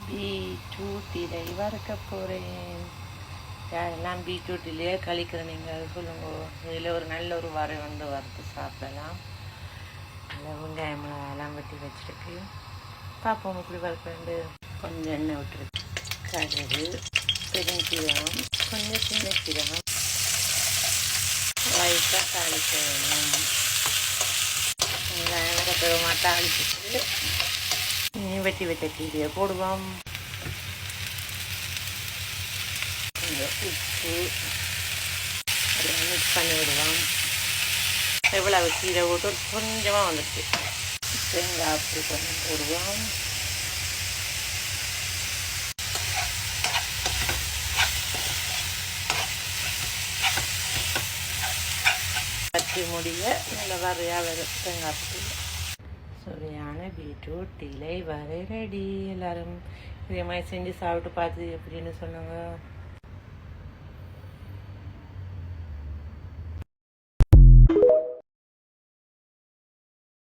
Beetroot இலை வறுக்க போகிறேன். யாரெல்லாம் பீட்ரூட்டிலேயே கழிக்கிற நீங்கள் சொல்லுங்க. இதில் ஒரு நல்ல ஒரு வறுத்து சாப்பிடலாம். நல்லா வெங்காயம் எல்லாம் வெட்டி வச்சுருக்கு. பார்ப்போம் இப்படி வறுக்க. கொஞ்சம் எண்ணெய் விட்டுருக்கு. கடுகு, பெருஞ்சீரகம், கொஞ்சம் சின்ன சீரகம் லைட்டாக தாளிக்க வேணும். வெங்காயம் கத்தகமாக தாளிச்சுட்டு வெட்டி வச்ச கீரையை போடுவோம். கொஞ்சம் உப்பு அதெல்லாம் மிக்ஸ் பண்ணி விடுவோம். எவ்வளவு கீரை போட்டு கொஞ்சமாக வந்துடுச்சு. தேங்காய் அப்படி கொஞ்சம் போடுவோம். பச்சை முடிய நல்ல வரையாக வரும் தேங்காய் அப்படி. சுவையான பீட்ரூட் இலை வரை ரெடி. எல்லோரும் இதே மாதிரி செஞ்சு சாப்பிட்டு பார்த்து எப்படின்னு சொன்னாங்க.